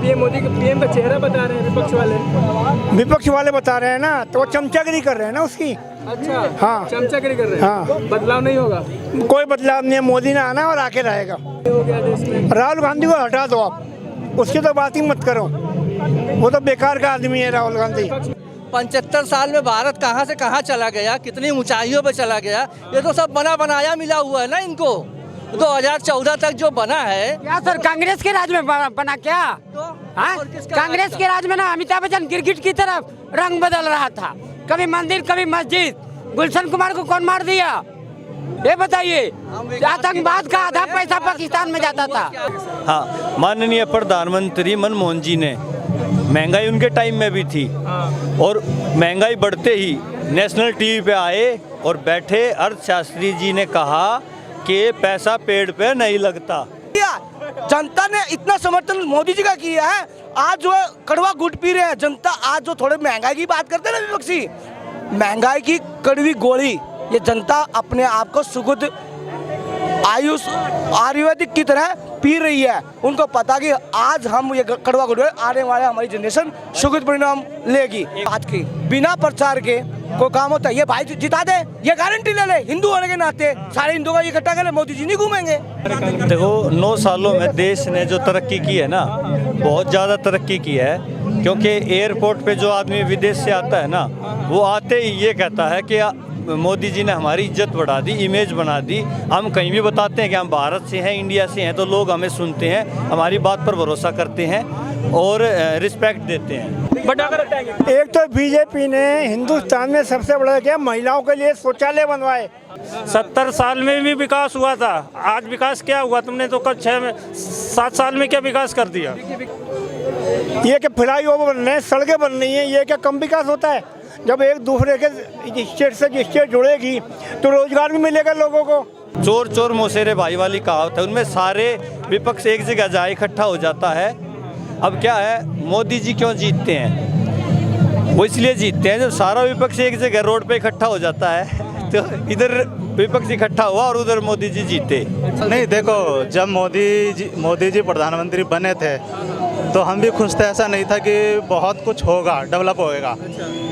PM Modi के PM का चेहरा बता रहे हैं विपक्ष वाले बता रहे हैं ना, तो वो चमचागिरी कर रहे हैं ना उसकी। अच्छा, हाँ, चमचागिरी कर रहे हैं। हाँ, बदलाव नहीं होगा। कोई बदलाव नहीं है। मोदी ने आना और आके रहेगा। हो गया देश में। राहुल गांधी को हटा दो आप, उसकी तो बात ही मत करो, वो तो बेकार का आदमी है राहुल गांधी। 75 साल में भारत कहाँ से कहाँ चला गया, कितनी ऊंचाइयों पे चला गया, ये तो सब बना बनाया मिला हुआ है ना इनको। 2014 तक जो बना है क्या सर, कांग्रेस के राज में बना क्या? तो हाँ? कांग्रेस के राज में ना अमिताभ बच्चन गिरगिट की तरफ रंग बदल रहा था, कभी मंदिर कभी मस्जिद। गुलशन कुमार को कौन मार दिया ये बताइए? आतंकवाद का आधा पैसा पाकिस्तान में जाता था। हाँ, माननीय प्रधानमंत्री मनमोहन जी ने, महंगाई उनके टाइम में भी थी, और महंगाई बढ़ते ही नेशनल टीवी पे आए और बैठे अर्थशास्त्री जी ने कहा कि पैसा पेड़ पे नहीं लगता। जनता ने इतना समर्थन मोदी जी का किया है, आज जो है कड़वा गुट पी रहे हैं जनता। आज जो थोड़े महंगाई की बात करते हैं ना विपक्षी, महंगाई की कड़वी गोली ये जनता अपने आप को सुगुद आयुष आयुर्वेदिक की तरह पी रही है। उनको पता कि आज हम ये कड़वा गुट आने वाले हमारी जनरेशन सुगुद परिणाम लेगी। आज की बिना प्रचार के कोई काम होता है, ये भाई जिता दे, ये गारंटी ले ले। हिंदू होने के नाते सारे हिंदू का इकट्ठा कर ले, मोदी जी नहीं घूमेंगे। देखो, 9 सालों में देश ने जो तरक्की की है ना, बहुत ज़्यादा तरक्की की है। क्योंकि एयरपोर्ट पे जो आदमी विदेश से आता है ना, वो आते ही ये कहता है कि मोदी जी ने हमारी इज्जत बढ़ा दी, इमेज बना दी। हम कहीं भी बताते हैं कि हम भारत से हैं, इंडिया से हैं, तो लोग हमें सुनते हैं, हमारी बात पर भरोसा करते हैं और रिस्पेक्ट देते हैं। बट अगर एक तो बीजेपी ने हिंदुस्तान में सबसे बड़ा क्या, महिलाओं के लिए शौचालय बनवाए। 70 साल में भी विकास हुआ था, आज विकास क्या हुआ? तुमने तो कल 7 साल में क्या विकास कर दिया? ये क्या फ्लाई ओवर बन रहे हैं, सड़कें बन रही हैं, ये क्या कम विकास होता है? जब एक दूसरे के स्टेट से स्टेट जुड़ेगी तो रोजगार भी मिलेगा लोगों को। चोर चोर मोसेरे भाई वाली कहावत है, उनमें सारे विपक्ष एक जगह जाए इकट्ठा हो जाता है। अब क्या है, मोदी जी क्यों जीतते हैं? वो इसलिए जीतते हैं जब सारा विपक्ष एक जगह रोड पे इकट्ठा हो जाता है, तो इधर विपक्ष इकट्ठा हुआ और उधर मोदी जी जीते। नहीं, देखो, जब मोदी जी प्रधानमंत्री बने थे तो हम भी खुश थे। ऐसा नहीं था कि बहुत कुछ होगा, डेवलप होएगा,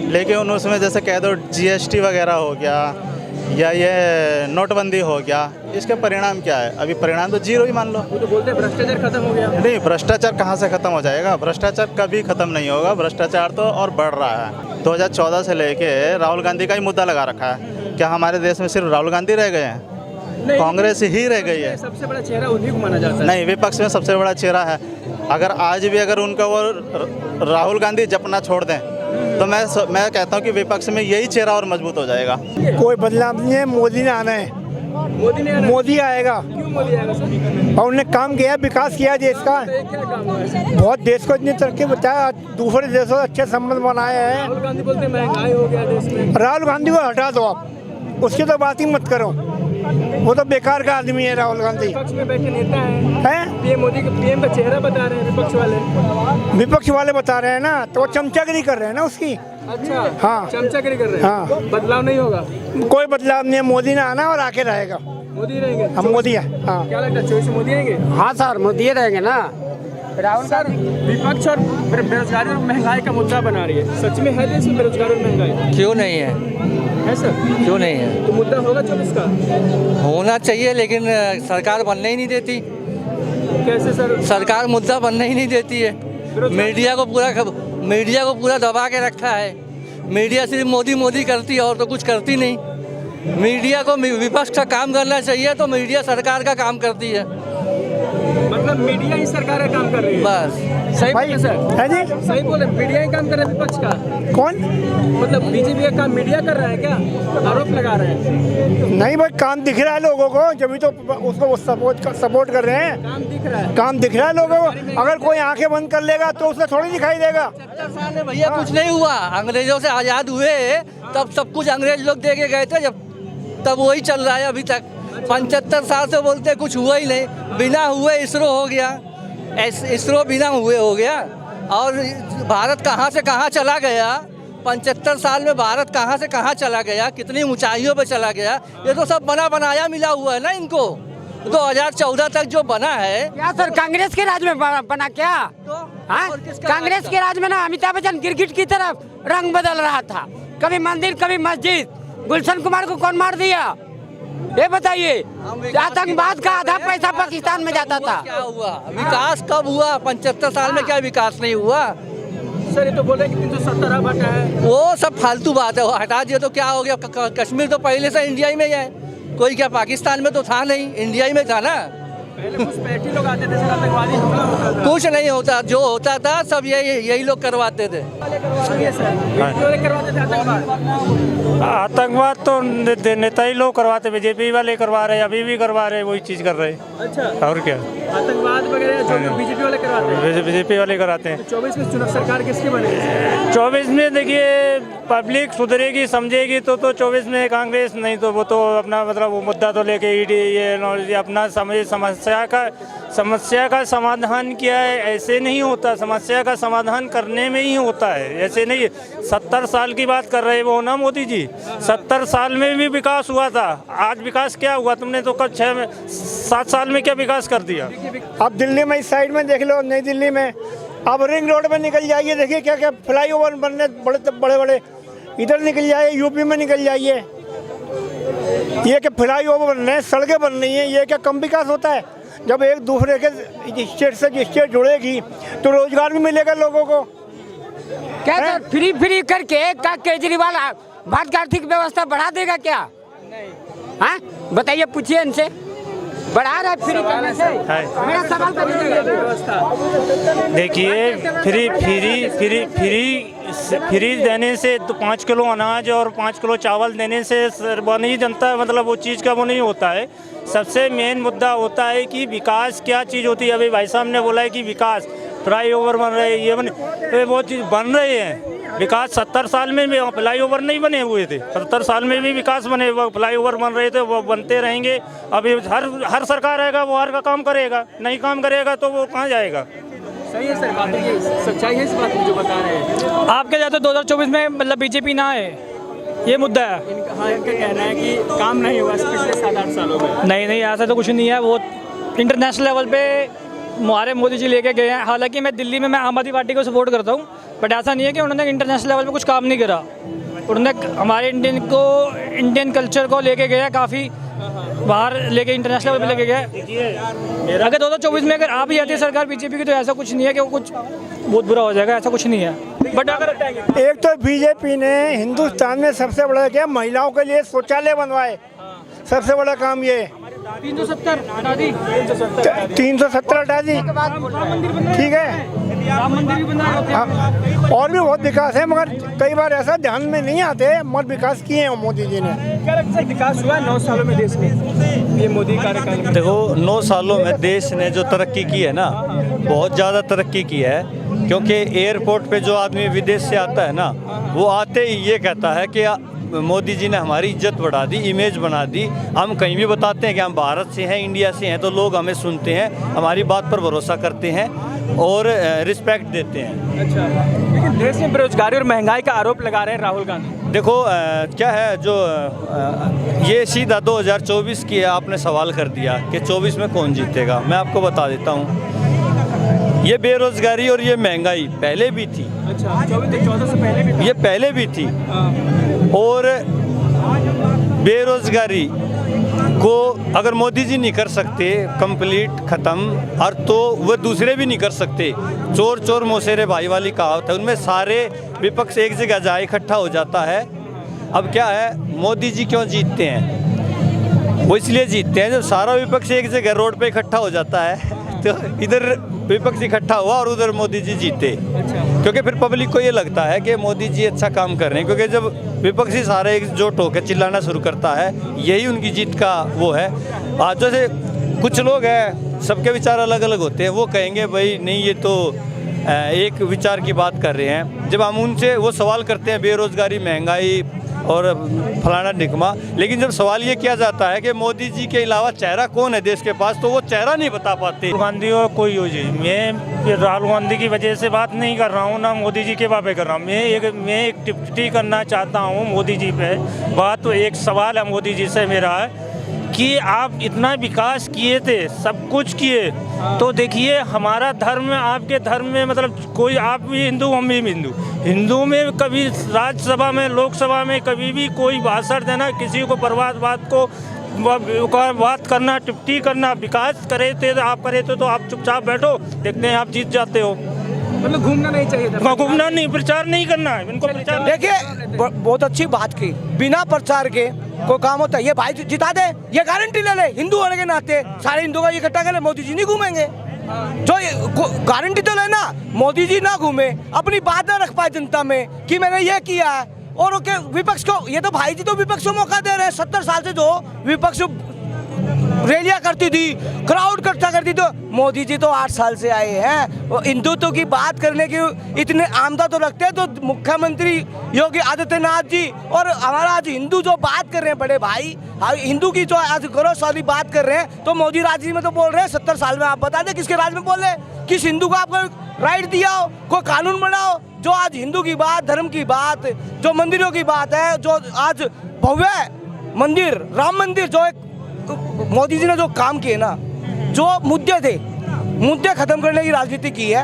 लेकिन उसमें जैसे कह दो GST वगैरह हो गया या ये नोटबंदी हो गया, इसके परिणाम क्या है? अभी परिणाम तो जीरो ही मान लो। वो तो बोलते हैं भ्रष्टाचार खत्म हो गया। नहीं, भ्रष्टाचार कहाँ से खत्म हो जाएगा? भ्रष्टाचार कभी खत्म नहीं होगा, भ्रष्टाचार तो और बढ़ रहा है। 2014 से लेके राहुल गांधी का ही मुद्दा लगा रखा है। क्या हमारे देश में सिर्फ राहुल गांधी रह गए हैं? कांग्रेस ही रह गई है। सबसे बड़ा चेहरा उन्हीं को माना जाता है। नहीं, विपक्ष में सबसे बड़ा चेहरा है। अगर आज भी अगर उनका वो राहुल गांधी जपना छोड़ दें तो मैं कहता हूं कि विपक्ष में यही चेहरा और मजबूत हो जाएगा। कोई बदलाव नहीं है, मोदी ने आना है। मोदी आएगा। क्यों मोदी आएगा सर? और उन्होंने काम किया, विकास किया देश का, क्या काम है? बहुत देश को इतनी तरक्की बताया, दूसरे देशों से अच्छे संबंध बनाए हैं। राहुल गांधी बोलते हैं महंगाई हो गया देश में। राहुल गांधी को हटा दो आप, उसकी तो बात ही मत करो, वो तो बेकार का आदमी है राहुल गांधी। विपक्ष में बैठे नेता हैं, पीएम मोदी के पीएम का चेहरा बता रहे हैं विपक्ष वाले बता रहे हैं ना, तो वो चमचागिरी कर रहे हैं ना उसकी। अच्छा, हाँ, चमचागिरी कर रहे हैं। हाँ, बदलाव नहीं होगा। कोई बदलाव नहीं है। मोदी ने आना और आके रहेगा। मोदी रहेंगे। हम मोदी है। हाँ, क्या लगता है, 24 मोदी रहेंगे? हाँ सर, मोदी रहेंगे ना। राहुल सर, विपक्ष और बेरोजगारी और महंगाई का मुद्दा बना रही है, सच में है देश में बेरोजगारी और महंगाई? क्यों नहीं है सर? क्यों नहीं है? तो मुद्दा होगा 24 का? होना चाहिए, लेकिन सरकार बनने ही नहीं देती। कैसे सर? सरकार मुद्दा बनने ही नहीं देती है। मीडिया को पूरा दबा के रखा है। मीडिया सिर्फ मोदी मोदी करती है और तो कुछ करती नहीं। मीडिया को विपक्ष का काम करना चाहिए, तो मीडिया सरकार का काम करती है। मतलब मीडिया ही सरकार का काम कर रही है? बस सही बोले सर? है जी, सही बोले, मीडिया ही काम कर रहा है विपक्ष का। कौन? मतलब बीजेपी का काम मीडिया कर रहा है क्या? आरोप लगा रहे हैं। नहीं भाई, काम दिख रहा है लोगों को, जब तो उसको सपोर्ट कर रहे हैं। काम दिख रहा है, काम दिख रहा है लोगों को। अगर कोई आंखें बंद कर लेगा तो उसे थोड़ी दिखाई देगा। 70 साल में भैया कुछ नहीं हुआ। अंग्रेजों से आज़ाद हुए तब सब कुछ अंग्रेज लोग दे के गए थे, जब तब वही चल रहा है अभी तक। 75 साल से बोलते कुछ हुआ ही नहीं। बिना हुए इसरो हो गया, इसरो बिना हुए हो गया। और भारत कहाँ से कहाँ चला गया, 75 साल में भारत कहाँ से कहाँ चला गया, कितनी ऊंचाइयों पे चला गया, ये तो सब बना बनाया मिला हुआ है ना इनको। 2014 तक जो बना है क्या सर, कांग्रेस के राज में बना क्या? तो हाँ? कांग्रेस के राज में ना अमिताभ बच्चन गिरगिट की तरफ रंग बदल रहा था, कभी मंदिर कभी मस्जिद। गुलशन कुमार को कौन मार दिया ये बताइए? आतंकवाद का आधा पैसा पाकिस्तान में जाता था। क्या हुआ? विकास कब हुआ? 75 साल में क्या विकास नहीं हुआ? सर ये तो बोले कि 370 अब हटा है। वो सब फालतू बात है, वो हटा दिया तो क्या हो गया? कश्मीर तो पहले से इंडिया ही में है, कोई क्या पाकिस्तान में तो था नहीं, इंडिया ही में था ना। पहले कुछ पैटी लोग आते थे सर, आतंकवादी हमला होता था। कुछ नहीं होता, जो होता था सब यही लोग करवाते थे। करवाते थे आतंकवाद। आतंकवाद तो नेता ही लोग करवाते, बीजेपी वाले करवा रहे, अभी भी करवा रहे, वही चीज़ कर रहे। अच्छा, और क्या, आतंकवाद वगैरह जो बीजेपी वाले करवाते हैं, बीजेपी वाले कराते हैं। 24 में चुनाव सरकार किसकी बनेगी? 24 में देखिए पब्लिक सुधरेगी समझेगी तो 24 में कांग्रेस, नहीं तो वो तो अपना मतलब वो मुद्दा तो लेके ईडी ये अपना समस्या का समाधान किया है। ऐसे नहीं होता, समस्या का समाधान करने में ही होता है, ऐसे नहीं। 70 साल की बात कर रहे वो ना मोदी जी, 70 साल में भी विकास हुआ था। आज विकास क्या हुआ? तुमने तो कब 7 साल में क्या विकास कर दिया? अब दिल्ली में इस साइड में देख लो, नई दिल्ली में अब रिंग रोड में निकल जाइए, देखिए क्या क्या फ्लाई ओवर बनने बड़े बड़े इधर निकल जाइए, यूपी में निकल जाइए। ये क्या फ्लाई ओवर बन रहे हैं, सड़कें बन रही हैं, ये क्या कम विकास होता है? जब एक दूसरे के स्टेट से स्टेट जुड़ेगी तो रोजगार भी मिलेगा लोगों को। क्या सर फ्री करके का केजरीवाल भारत का आर्थिक व्यवस्था बढ़ा देगा क्या? हाँ बताइए, पूछिए इनसे। बढ़ा रहा है फ्री करने से? मेरा सवाल तो देखिए फ्री देने से तो 5 किलो अनाज और 5 किलो चावल देने से वो नहीं जनता है, मतलब वो चीज़ का वो नहीं होता है। सबसे मेन मुद्दा होता है कि विकास क्या चीज़ होती है। अभी भाई साहब ने बोला है कि विकास फ्लाई ओवर बन रहे हैं, ये वो चीज़ बन रहे हैं। विकास 70 साल में भी फ्लाई ओवर नहीं बने हुए थे, 70 साल में भी विकास बने, वो फ्लाई ओवर बन रहे थे, वो बनते रहेंगे। अभी हर सरकार आएगा वो हर का काम करेगा, नहीं काम करेगा तो वो कहाँ जाएगा? सही है सर, बात है, सच्चाई है इस बात में जो बता रहे हैं। आपके जाते 2024 में मतलब बीजेपी ना है, ये मुद्दा है। हाँ, इनका कहना है कि काम नहीं हुआ पिछले 7-8 सालों में। नहीं ऐसा तो कुछ नहीं है। वो इंटरनेशनल लेवल पे हमारे मोदी जी लेके गए हैं। हालांकि मैं दिल्ली में मैं आम आदमी पार्टी को सपोर्ट करता हूँ, बट ऐसा नहीं है कि उन्होंने इंटरनेशनल लेवल पे कुछ काम नहीं करा। उन्होंने हमारे इंडियन कल्चर को लेके गया, काफ़ी बाहर लेके इंटरनेशनल लेवल पे लेके गए। अगर 2024 में अगर आ भी जाती है सरकार बीजेपी की, तो ऐसा कुछ नहीं है कि वो कुछ बहुत बुरा हो जाएगा, ऐसा कुछ नहीं है। बट अगर एक तो बीजेपी ने हिंदुस्तान में सबसे बड़ा क्या महिलाओं के लिए शौचालय बनवाए, सबसे बड़ा काम ये। 370 हटा दी, 370 हटा दी, ठीक है। राम मंदिर भी बना रहे हाँ, और भी बहुत विकास है, मगर कई बार ऐसा ध्यान में नहीं आते, मगर विकास किए हैं मोदी जी ने। क्या लगता है विकास हुआ 9 सालों में देश में, ये मोदी कार्यकाल में? देखो 9 सालों में देश ने जो तरक्की की है ना, बहुत ज़्यादा तरक्की की है। क्योंकि एयरपोर्ट पे जो आदमी विदेश से आता है ना, वो आते ही ये कहता है कि मोदी जी ने हमारी इज्जत बढ़ा दी, इमेज बना दी। हम कहीं भी बताते हैं कि हम भारत से हैं, इंडिया से हैं, तो लोग हमें सुनते हैं, हमारी बात पर भरोसा करते हैं और रिस्पेक्ट देते हैं। अच्छा, लेकिन देश में बेरोजगारी और महंगाई का आरोप लगा रहे हैं राहुल गांधी। देखो क्या है जो ये सीधा 2024 की आपने सवाल कर दिया कि 24 में कौन जीतेगा। मैं आपको बता देता हूँ, ये बेरोजगारी और ये महंगाई पहले भी थी। अच्छा, 14 से पहले भी था। ये पहले भी थी। और बेरोजगारी को अगर मोदी जी नहीं कर सकते कंप्लीट ख़त्म, और तो वह दूसरे भी नहीं कर सकते। चोर चोर मौसेरे भाई वाली कहावत है, उनमें सारे विपक्ष एक जगह जाए इकट्ठा हो जाता है। अब क्या है, मोदी जी क्यों जीतते हैं? वो इसलिए जीतते हैं जब सारा विपक्ष एक जगह रोड पे इकट्ठा हो जाता है, तो इधर विपक्ष इकट्ठा हुआ और उधर मोदी जी जीते। क्योंकि फिर पब्लिक को ये लगता है कि मोदी जी अच्छा काम कर रहे हैं, क्योंकि जब विपक्षी सारे एकजुट होकर चिल्लाना शुरू करता है, यही उनकी जीत का वो है। आज जैसे कुछ लोग हैं, सबके विचार अलग अलग होते हैं, वो कहेंगे भाई नहीं ये तो एक विचार की बात कर रहे हैं। जब हम उनसे वो सवाल करते हैं बेरोजगारी, महंगाई और फलाना निकमा, लेकिन जब सवाल ये किया जाता है कि मोदी जी के अलावा चेहरा कौन है देश के पास, तो वो चेहरा नहीं बता पाते। राहुल गांधी और कोई हो जी, मैं राहुल गांधी की वजह से बात नहीं कर रहा हूँ, ना मोदी जी के बारे कर रहा हूँ। मैं एक टिप्पणी करना चाहता हूँ मोदी जी पे। बात तो एक सवाल है मोदी जी से मेरा है कि आप इतना विकास किए थे, सब कुछ किए, तो देखिए हमारा धर्म आपके धर्म में मतलब कोई, आप भी हिंदू हम भी हिंदू, हिंदू में कभी राज्यसभा में लोकसभा में कभी भी कोई भाषण देना, किसी को बर्बाद को बात करना, टिप्पणी करना, विकास करे थे तो आप करे थे तो आप चुपचाप बैठो, देखते हैं आप जीत जाते हो। मतलब घूमना नहीं चाहिए था, घूमना नहीं, प्रचार नहीं करना है इनको, प्रचार। देखिए बहुत अच्छी बात की, बिना प्रचार के कोई काम होता है? ये भाई जिता दे, ये गारंटी ले ले, हिंदू होने के नाते सारे हिंदू का इकट्ठा कर ले, मोदी जी नहीं घूमेंगे। जो गारंटी तो लेना, मोदी जी ना घूमे, अपनी बात ना रख पाए जनता में कि मैंने ये किया है, और विपक्ष को, ये तो भाई जी तो विपक्ष को मौका दे रहे हैं। 70 साल से जो विपक्ष रैलियां करती थी, क्राउड इकट्ठा करती, तो मोदी जी तो 8 साल से आए हैं। वो हिंदुत्व की बात करने की इतने आमदा तो रखते हैं, तो मुख्यमंत्री योगी आदित्यनाथ जी और हमारा आज हिंदू जो बात कर रहे हैं, बड़े भाई हिंदू की जो आज गौरवशाली बात कर रहे हैं, तो मोदी राज जी में तो बोल रहे हैं 70 साल में। आप बता दें किसके राज में बोल रहे हैं? किस हिंदू को आपको राइट दिया हो, कोई कानून बनाओ जो आज हिंदू की बात, धर्म की बात, जो मंदिरों की बात है, जो आज भव्य मंदिर राम मंदिर, जो एक मोदी जी ने जो काम किए ना, जो मुद्दे थे, मुद्दे खत्म करने की राजनीति की है,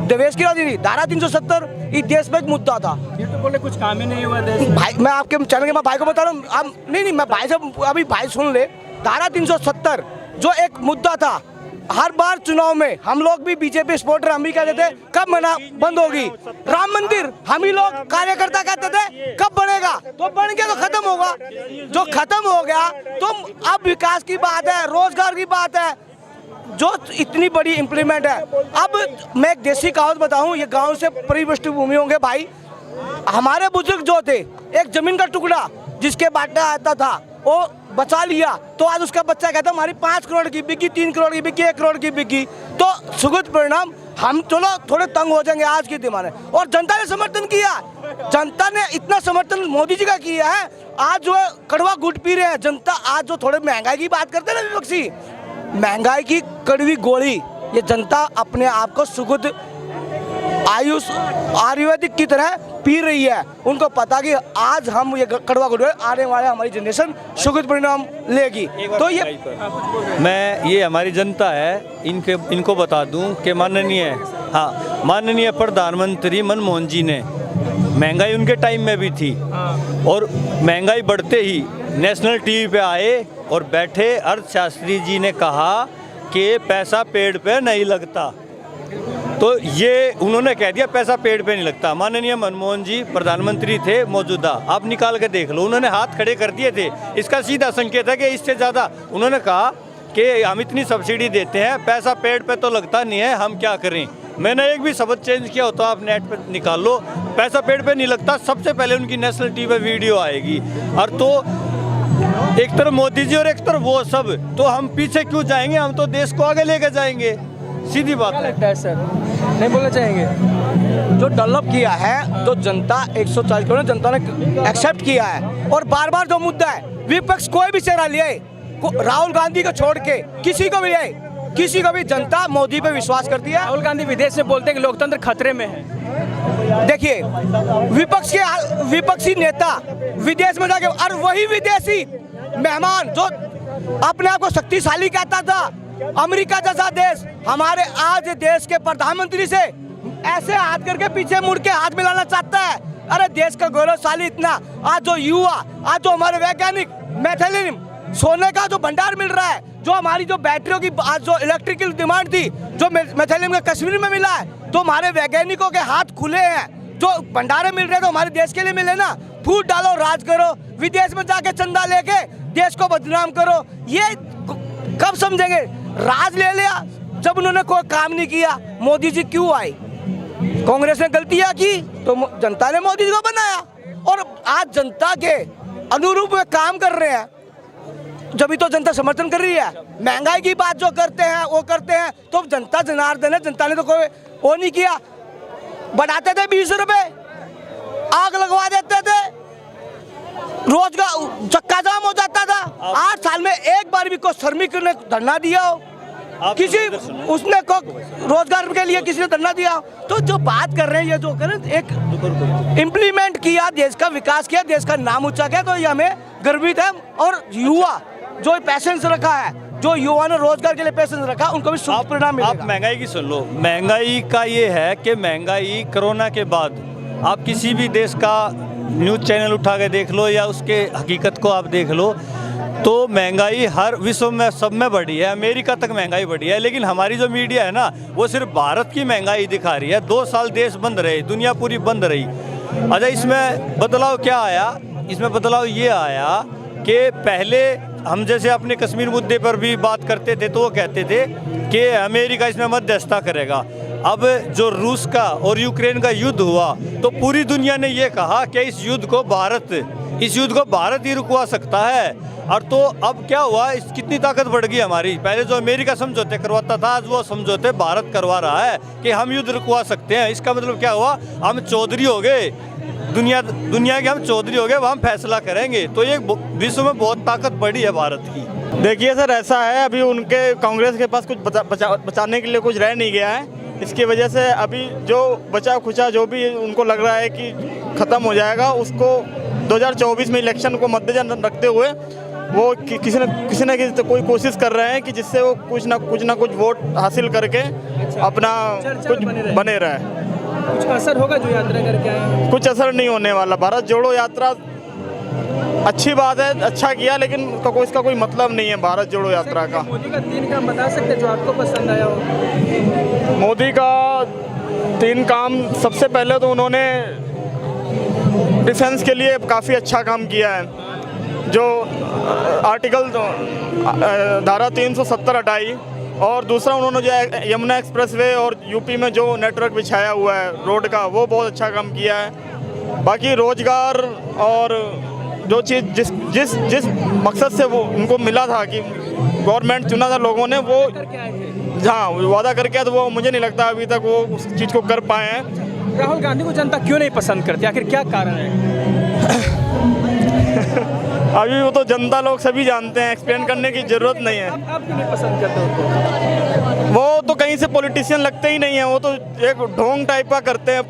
देश की राजनीति। धारा 370 इस देश में एक मुद्दा था, ये तो बोले कुछ काम ही नहीं हुआ देश में। भाई मैं आपके चैनल के मैं भाई को बता रहा हूँ, आप नहीं मैं भाई से अभी भाई सुन ले। धारा 370 जो एक मुद्दा था, हर बार चुनाव में हम लोग भी बीजेपी सपोर्टर हम भी कहते थे कब बंद होगी राम मंदिर, हम ही लोग कार्यकर्ता कहते थे कब बनेगा, तो बन गया तो खत्म होगा। जो खत्म हो गया तो अब विकास की बात है, रोजगार की बात है, जो इतनी बड़ी इम्प्लीमेंट है। अब मैं एक देसी कहावत बताऊं, ये गांव से परिपृष्ठ भूमि होंगे भाई, हमारे बुजुर्ग जो थे, एक जमीन का टुकड़ा जिसके बांटा आता था वो बचा लिया, तो आज उसका बच्चा कहता हमारी 5 करोड़ की बिकी, 3 करोड़ की बिकी, 1 करोड़ की बिकी, तो सुगत परिणाम हम चलो थोड़े तंग हो जाएंगे आज के दिमाग में। और जनता ने समर्थन किया, जनता ने इतना समर्थन मोदी जी का किया है, आज जो है कड़वा गुट पी रहे हैं जनता। आज जो थोड़े महंगाई की बात करते हैं ना विपक्षी, महंगाई की कड़वी गोली ये जनता अपने आप को सुगत आयुष आयुर्वेदिक की तरह पी रही है। उनको पता कि आज हम ये कड़वा गुड़ आने वाले हमारी जनरेशन सुखद परिणाम लेगी। तो ये मैं ये हमारी जनता है, इनको बता दूं कि माननीय प्रधानमंत्री मनमोहन जी ने, महंगाई उनके टाइम में भी थी, और महंगाई बढ़ते ही नेशनल टीवी पे आए और बैठे, अर्थशास्त्री जी ने कहा कि पैसा पेड़ पे नहीं लगता, तो ये उन्होंने कह दिया पैसा पेड़ पे नहीं लगता। माननीय मनमोहन जी प्रधानमंत्री थे मौजूदा, आप निकाल के देख लो, उन्होंने हाथ खड़े कर दिए थे। इसका सीधा संकेत है कि इससे ज़्यादा उन्होंने कहा कि हम इतनी सब्सिडी देते हैं, पैसा पेड़ पे तो लगता नहीं है, हम क्या करें। मैंने एक भी शब्द चेंज किया होता, आप नेट पे निकाल लो, पैसा पेड़ पे नहीं लगता, सबसे पहले उनकी नेशनल टीवी पे वीडियो आएगी। और तो एक तरफ मोदी जी और एक तरफ वो सब, तो हम पीछे क्यों जाएंगे, हम तो देश को आगे लेकर जाएंगे, सीधी बात है। सर नहीं बोलना चाहेंगे, जो डेवलप किया है, जो जनता 140 करोड़ जनता ने एक्सेप्ट किया है, और बार बार जो मुद्दा है, विपक्ष कोई भी चेहरा लिए, राहुल गांधी को छोड़ के किसी को भी ले, किसी को भी जनता मोदी पे विश्वास करती है। राहुल गांधी विदेश में बोलते हैं कि लोकतंत्र खतरे में है। देखिए विपक्षी नेता विदेश में जाके, और वही विदेशी मेहमान जो अपने आप को शक्तिशाली कहता था, अमेरिका जैसा देश हमारे आज देश के प्रधानमंत्री से ऐसे हाथ करके पीछे मुड़ के हाथ मिलाना चाहता है। अरे देश का गौरवशाली इतना, आज जो युवा, आज जो हमारे वैज्ञानिक, मैथिलियम सोने का जो भंडार मिल रहा है, जो हमारी जो बैटरियों की आज जो इलेक्ट्रिकल डिमांड थी, जो मैथिलियम का कश्मीर में मिला है, तो हमारे वैज्ञानिकों के हाथ खुले हैं, जो भंडारे मिल रहे हैं तो हमारे देश के लिए मिले ना। फूट डालो, राज करो, विदेश में जाके चंदा लेके देश को बदनाम करो, ये कब समझेंगे। राज ले लिया जब उन्होंने कोई काम नहीं किया, मोदी जी क्यों आए, कांग्रेस ने गलतियां की तो जनता ने मोदी जी को बनाया, और आज जनता के अनुरूप वे काम कर रहे हैं, जब तो जनता समर्थन कर रही है। महंगाई की बात जो करते हैं वो करते हैं, तो जनता जनार्दन है, जनता ने तो कोई वो नहीं किया। बढ़ाते थे 20 रुपए, आग लगवा देते थे, रोजगार चक्का जाम हो जाता था। 8 साल में एक बार भी कोई श्रमिक ने धरना दिया हो, किसी उसने को रोजगार के लिए किसी ने धरना दिया हो? तो जो बात कर रहे हैं, ये जो करें एक इम्प्लीमेंट किया, देश का विकास किया, देश का नाम ऊंचा किया, तो ये हमें गर्वित है। और युवा जो पैसेंस रखा है, जो युवा ने रोजगार के लिए पैसेंस रखा, उनको भी शुभ परिणाम आप मिलेगा। महंगाई की सुन लो। महंगाई का ये है कि महंगाई कोरोना के बाद आप किसी भी देश का न्यूज़ चैनल उठा के देख लो या उसके हकीकत को आप देख लो, तो महंगाई हर विश्व में सब में बढ़ी है, अमेरिका तक महंगाई बढ़ी है। लेकिन हमारी जो मीडिया है ना, वो सिर्फ भारत की महंगाई दिखा रही है। 2 साल देश बंद रहे, दुनिया पूरी बंद रही। अच्छा, इसमें बदलाव क्या आया? इसमें बदलाव ये आया कि पहले हम जैसे अपने कश्मीर मुद्दे पर भी बात करते थे तो वो कहते थे कि अमेरिका इसमें मध्यस्थता करेगा। अब जो रूस का और यूक्रेन का युद्ध हुआ तो पूरी दुनिया ने ये कहा कि इस युद्ध को भारत ही रुकवा सकता है। और तो अब क्या हुआ, इस कितनी ताकत बढ़ गई हमारी। पहले जो अमेरिका समझौते करवाता था, आज वो समझौते भारत करवा रहा है कि हम युद्ध रुकवा सकते हैं। इसका मतलब क्या हुआ, हम चौधरी हो गए, दुनिया के हम चौधरी हो गए, वह हम फैसला करेंगे। तो ये विश्व में बहुत ताकत बढ़ी है भारत की। देखिए सर, ऐसा है अभी उनके कांग्रेस के पास कुछ बचाने के लिए कुछ रह नहीं गया है। इसकी वजह से अभी जो बचा खुचा जो भी उनको लग रहा है कि ख़त्म हो जाएगा, उसको 2024 में इलेक्शन को मद्देनजर रखते हुए वो किसी न कोई कोशिश कर रहे हैं कि जिससे वो कुछ ना कुछ वोट हासिल करके अपना कुछ बने रहे। कुछ असर होगा जो यात्रा करके आए हैं? कुछ असर नहीं होने वाला। भारत जोड़ो यात्रा अच्छी बात है, अच्छा किया, लेकिन इसका कोई मतलब नहीं है भारत जोड़ो यात्रा का। मोदी का 3 काम बता सकते हैं जो आपको पसंद आया हो? मोदी का 3 काम, सबसे पहले तो उन्होंने डिफेंस के लिए काफ़ी अच्छा काम किया है। जो आर्टिकल धारा 370 हटाई, और दूसरा उन्होंने जो यमुना एक्सप्रेसवे और यूपी में जो नेटवर्क बिछाया हुआ है रोड का, वो बहुत अच्छा काम किया है। बाकी रोजगार और जो चीज़ जिस मकसद से वो उनको मिला था कि गवर्नमेंट चुना था लोगों ने, वो जहाँ वादा करके, तो वो मुझे नहीं लगता अभी तक वो उस चीज़ को कर पाए हैं। राहुल गांधी को जनता क्यों नहीं पसंद करती, आखिर क्या कारण है? अभी वो तो जनता लोग सभी जानते हैं, एक्सप्लेन करने की ज़रूरत नहीं है। आप क्यों नहीं पसंद करते उनको? वो तो कहीं से पॉलिटिशियन लगते ही नहीं है, वो तो एक ढोंग टाइप का करते हैं,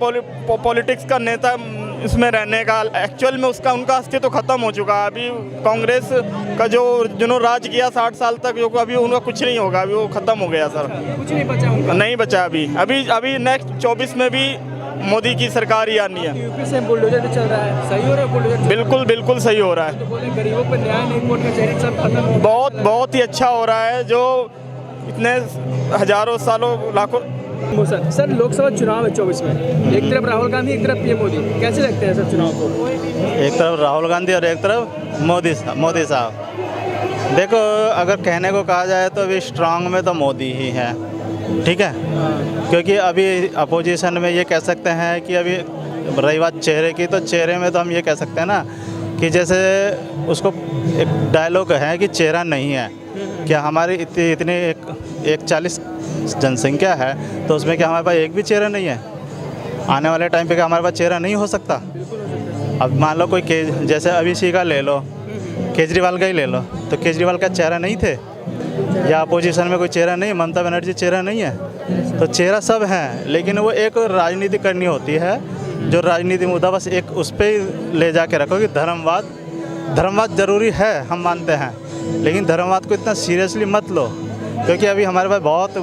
पॉलिटिक्स का नेता इसमें रहने का। एक्चुअल में उनका अस्तित्व ख़त्म हो चुका है। अभी कांग्रेस का जिन्होंने राज किया 60 साल तक, जो अभी उनका कुछ नहीं होगा, अभी वो ख़त्म हो गया सर। कुछ नहीं बचा उनका? नहीं बचा अभी नेक्स्ट 24 में भी मोदी की सरकार ही आनी है। यूपी से बुलडोजर भी चल रहा है, सही हो रहा है बुलडोजर? बिल्कुल सही हो रहा है। तो बोले गरीबों पर न्याय नहीं, कोर्ट कचहरी सब खत्म हो। बहुत ही अच्छा हो रहा है, जो इतने हजारों सालों लाखों। सर, लोकसभा चुनाव है 24 में, एक तरफ राहुल गांधी, एक तरफ पीएम मोदी, कैसे लगते हैं सर चुनाव को? एक तरफ राहुल गांधी और एक तरफ मोदी साहब। देखो, अगर कहने को कहा जाए तो अभी स्ट्रांग में तो मोदी ही है, ठीक है। क्योंकि अभी अपोजिशन में ये कह सकते हैं कि अभी रही बात चेहरे की, तो चेहरे में तो हम ये कह सकते हैं ना कि जैसे उसको एक डायलॉग है कि चेहरा नहीं है। क्या हमारी इतनी 140 जनसंख्या है, तो उसमें क्या हमारे पास एक भी चेहरा नहीं है? आने वाले टाइम पे क्या हमारे पास चेहरा नहीं हो सकता? अब मान लो कोई जैसे अभी का ले लो, केजरीवाल का ही ले लो, तो केजरीवाल का चेहरा नहीं थे, या अपोजिशन में कोई चेहरा नहीं, ममता बनर्जी चेहरा नहीं है। तो चेहरा सब हैं, लेकिन वो एक राजनीति करनी होती है, जो राजनीति मुद्दा बस एक उस पर ले जाके रखो कि धर्मवाद ज़रूरी है, हम मानते हैं, लेकिन धर्मवाद को इतना सीरियसली मत लो, क्योंकि अभी हमारे पास बहुत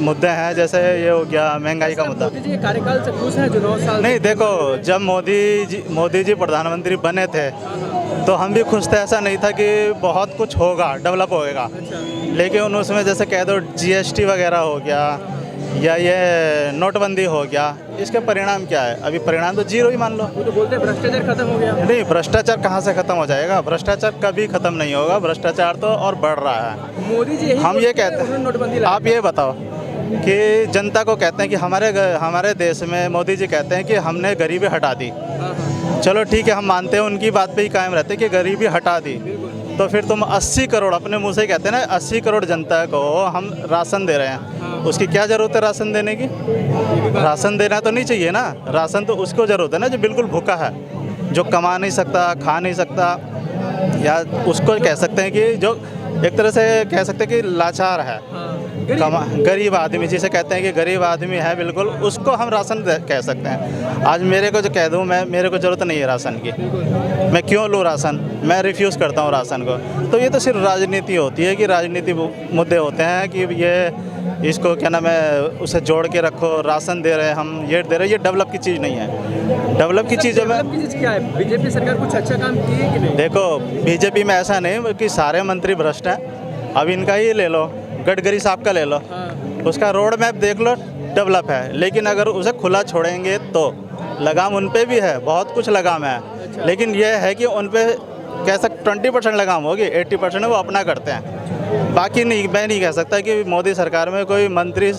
मुद्दे हैं। जैसे ये हो गया महंगाई का मुद्दा। मोदी जी के कार्यकाल से खुश हैं जो 9 साल? नहीं, देखो, जब मोदी जी प्रधानमंत्री बने थे तो हम भी खुश थे। ऐसा नहीं था कि बहुत कुछ होगा, डेवलप होएगा। लेकिन उसमें जैसे कह दो GST वगैरह हो गया, या ये नोटबंदी हो गया, इसके परिणाम क्या है? अभी परिणाम तो जीरो ही मान लो। वो तो बोलते हैं भ्रष्टाचार खत्म हो गया। नहीं, भ्रष्टाचार कहाँ से खत्म हो जाएगा? भ्रष्टाचार कभी खत्म नहीं होगा, भ्रष्टाचार तो और बढ़ रहा है। मोदी जी हम ये कहते हैं, नोटबंदी, आप ये बताओ कि जनता को कहते हैं कि हमारे देश में मोदी जी कहते हैं कि हमने गरीबी हटा दी। चलो ठीक है, हम मानते हैं, उनकी बात पे ही कायम रहते हैं कि गरीबी हटा दी। तो फिर तुम 80 करोड़, अपने मुंह से कहते हैं ना, 80 करोड़ जनता को हम राशन दे रहे हैं, उसकी क्या ज़रूरत है राशन देने की? राशन देना तो नहीं चाहिए ना। राशन तो उसको ज़रूरत है ना जो बिल्कुल भूखा है, जो कमा नहीं सकता, खा नहीं सकता, या उसको कह सकते हैं कि जो एक तरह से कह सकते हैं कि लाचार है। गरीब आदमी जिसे कहते हैं कि गरीब आदमी है बिल्कुल, उसको हम राशन कह सकते हैं। आज मेरे को जो कह दूँ मैं, मेरे को ज़रूरत नहीं है राशन की, मैं क्यों लूँ राशन, मैं रिफ्यूज़ करता हूँ राशन को। तो ये तो सिर्फ राजनीति होती है कि राजनीति मुद्दे होते हैं कि ये इसको क्या नाम है उसे जोड़ के रखो, राशन दे रहे हैं हम, ये दे रहे हैं, ये डेवलप की चीज़ नहीं है। डेवलप की चीज़ क्या है? बीजेपी सरकार कुछ अच्छा काम की है कि नहीं? देखो बीजेपी में ऐसा नहीं कि सारे मंत्री भ्रष्ट हैं। अब इनका ही ले लो, गडकरी साहब का ले लो, उसका रोड मैप देख लो, डेवलप है। लेकिन अगर उसे खुला छोड़ेंगे तो लगाम उन पे भी है, बहुत कुछ लगाम है। लेकिन यह है कि उन पे कह सकते 20% लगाम होगी, 80% वो अपना करते हैं। बाकी नहीं, मैं नहीं कह सकता कि मोदी सरकार में कोई मंत्री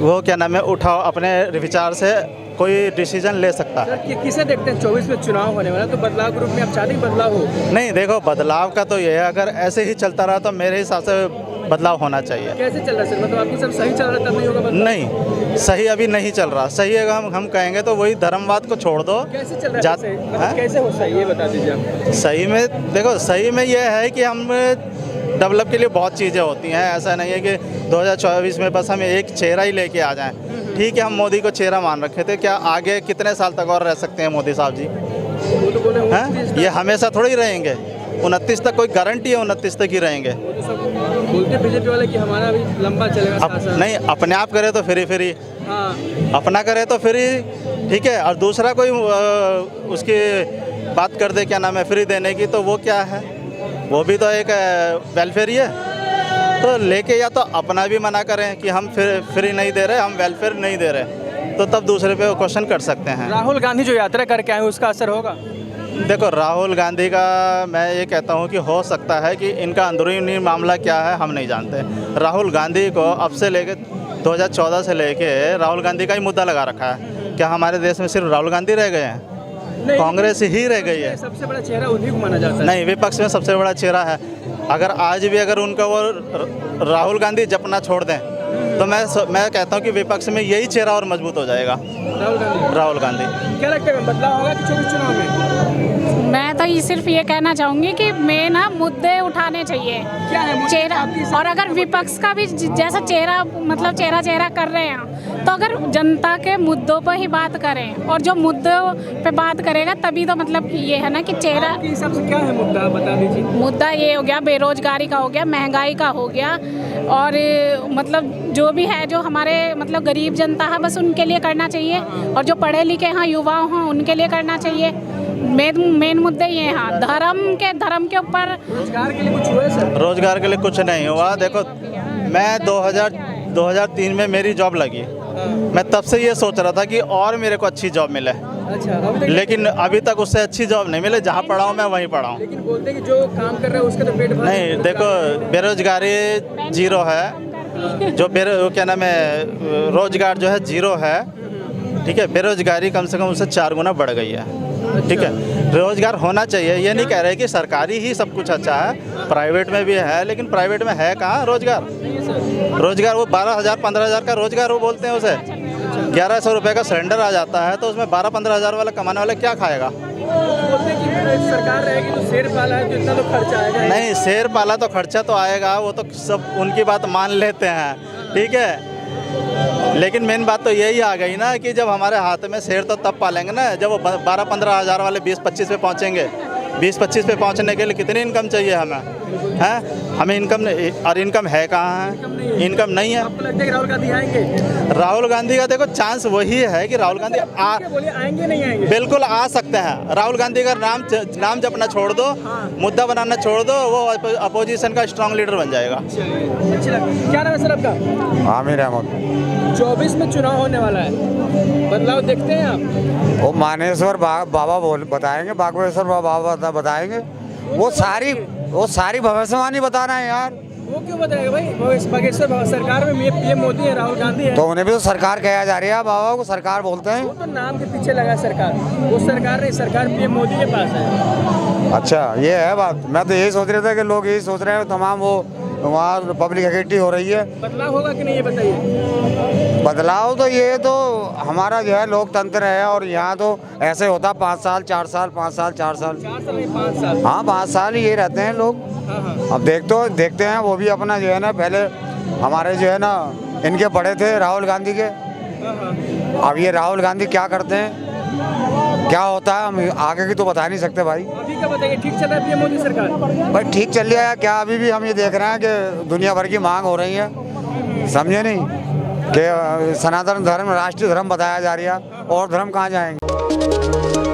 वो क्या नाम है उठाओ अपने विचार से कोई डिसीजन ले सकता है। किसे देखते हैं 24 में चुनाव होने वाला, तो बदलाव के रूप में आप चाहते हैं बदलाव हो? नहीं, देखो बदलाव का तो ये है, अगर ऐसे ही चलता रहा तो मेरे हिसाब से बदलाव होना चाहिए। कैसे चल रहा है सर? मतलब आपकी सब सही चल रहा है तब नहीं होगा बदलाव? नहीं, सही अभी नहीं चल रहा। सही है हम कहेंगे तो वही धर्मवाद को छोड़ दो। कैसे चल रहा है? मतलब कैसे हो सही, ये बता दीजिए आप। सही में देखो, सही में ये है कि हम डेवलप के लिए बहुत चीज़ें होती हैं। ऐसा नहीं है कि 2024 में बस हम एक चेहरा ही लेके आ जाएं। ठीक है, हम मोदी को चेहरा मान रखे थे, क्या आगे कितने साल तक और रह सकते हैं मोदी साहब जी? हैं? ये हमेशा थोड़ी रहेंगे, 29 तक कोई गारंटी है 29 तक ही रहेंगे? बोलते बीजेपी वाले कि हमारा भी लंबा चलेगा शासन। नहीं, अपने आप करे तो फ्री, अपना करे तो फ्री, ठीक है। और दूसरा कोई उसकी बात कर दे क्या नाम है फ्री देने की, तो वो क्या है, वो भी तो एक वेलफेयर ही है। तो लेके या तो अपना भी मना करें कि हम फ्री नहीं दे रहे, हम वेलफेयर नहीं दे रहे, तो तब दूसरे पे क्वेश्चन कर सकते हैं। राहुल गांधी जो यात्रा करके आए उसका असर होगा? देखो, राहुल गांधी का मैं ये कहता हूँ कि हो सकता है कि इनका अंदरूनी मामला क्या है हम नहीं जानते। राहुल गांधी को अब से लेके 2014 से लेके राहुल गांधी का ही मुद्दा लगा रखा है। क्या हमारे देश में सिर्फ राहुल गांधी रह गए हैं? कांग्रेस ही रह गई है। सबसे बड़ा चेहरा उन्हीं को माना जाता है। नहीं, विपक्ष में सबसे बड़ा चेहरा है। अगर आज भी अगर उनका वो राहुल गांधी जपना छोड़ दें तो मैं कहता हूं कि विपक्ष में यही चेहरा और मजबूत हो जाएगा, राहुल गांधी। क्या लगता है बदलाव होगा कि 24 चुनाव में? मैं तो ये सिर्फ ये कहना चाहूँगी कि मैं ना मुद्दे उठाने चाहिए। क्या है चेहरा? और अगर विपक्ष का भी जैसा चेहरा मतलब चेहरा कर रहे हैं, तो अगर जनता के मुद्दों पर ही बात करें, और जो मुद्दों पे बात करेगा तभी तो मतलब ये है ना कि चेहरा। आपके हिसाब से क्या है मुद्दा, बता दीजिए। मुद्दा ये हो गया, बेरोजगारी का हो गया, महंगाई का हो गया, और मतलब जो भी है जो हमारे मतलब गरीब जनता है बस उनके लिए करना चाहिए, और जो पढ़े लिखे हैं युवा हैं उनके लिए करना चाहिए। मेन मुद्दे ये हैं। धर्म के ऊपर रोजगार के लिए कुछ हुआ सर? रोजगार के लिए कुछ नहीं हुआ। देखो, मैं 2003 में मेरी जॉब लगी, मैं तब से ये सोच रहा था कि और मेरे को अच्छी जॉब मिले। अच्छा, लेकिन अभी तक उससे अच्छी जॉब नहीं मिले। जहाँ पढ़ा हूँ मैं वहीं पढ़ा हूँ। लेकिन बोलते हैं कि जो काम कर रहा है उसका तो पेट भर नहीं, देखो बेरोजगारी जीरो है, जो क्या नाम है रोजगार जो है जीरो है, ठीक है। बेरोजगारी कम से कम उससे 4 गुना बढ़ गई है, ठीक है। रोजगार होना चाहिए, ये नहीं कह रहे कि सरकारी ही सब कुछ अच्छा है, प्राइवेट में भी है, लेकिन प्राइवेट में है कहाँ रोजगार? रोजगार वो 12,000 15,000 का रोजगार वो बोलते हैं उसे। 1100 रुपये का सिलेंडर आ जाता है, तो उसमें 12-15 हज़ार वाला कमाने वाला क्या खाएगा? बोलते हैं कि सरकार रहेगी तो शेर पाला है तो इतना तो खर्चा आएगा। नहीं, शेर पाला तो खर्चा तो आएगा, वो तो सब उनकी बात मान लेते हैं, ठीक है। लेकिन मेन बात तो यही आ गई ना कि जब हमारे हाथ में शेर तो तब पालेंगे ना जब वो 12-15 हज़ार वाले 20-25 पे पहुँचेंगे। 20-25 पे पहुँचने के लिए कितनी इनकम चाहिए हमें? हैं? हमें इनकम, और इनकम है कहाँ है? इनकम नहीं है। आपको लगता है कि राहुल गांधी आएंगे? राहुल गांधी का देखो चांस वही है कि राहुल गांधी आएंगे नहीं आएंगे? बिल्कुल आ सकते हैं। राहुल गांधी का नाम जपना छोड़ दो, मुद्दा बनाना छोड़ दो, वो अपोजिशन का स्ट्रांग लीडर बन जाएगा। क्या नाम है सर आपका? आमिर अहमद। 24 में चुनाव होने वाला है, बदलाव देखते हैं आप? वो मानेश्वर बाबा बताएंगे, बागेश्वर बाबा बताएंगे। वो सारी भविष्यवाणी बता रहे हैं यार। वो क्यों बताएगा भाई? बागेश्वर सरकार में पीएम मोदी है, राहुल गांधी है, तो उन्हें भी तो सरकार कहा जा रही है। बाबा को सरकार बोलते हैं। वो तो नाम के पीछे लगा सरकार, वो सरकार नहीं, सरकार पीएम मोदी के पास है। अच्छा, ये है बात। मैं तो यही सोच रहा था कि लोग यही सोच रहे हैं तमाम वो वहाँ पब्लिक इकट्ठी हो रही है। बदलाव होगा कि नहीं ये बताइए। बदलाव तो ये तो हमारा जो है लोकतंत्र है, और यहाँ तो ऐसे होता 5 साल 4 साल 5 साल 4 साल 4 साल नहीं 5 साल। हाँ, 5 साल ये रहते हैं लोग। अब देखते हैं वो भी अपना जो है ना पहले हमारे जो है ना इनके पड़े थे राहुल गांधी के। अब ये राहुल गांधी क्या करते हैं, क्या होता है, हम आगे की तो बता नहीं सकते भाई। अभी का बताइए, ठीक चल रहा है पीएम मोदी सरकार? भाई ठीक चल रहा है क्या? अभी भी हम ये देख रहे हैं कि दुनिया भर की मांग हो रही है, समझे नहीं, कि सनातन धर्म राष्ट्रीय धर्म बताया जा रहा है, और धर्म कहाँ जाएंगे।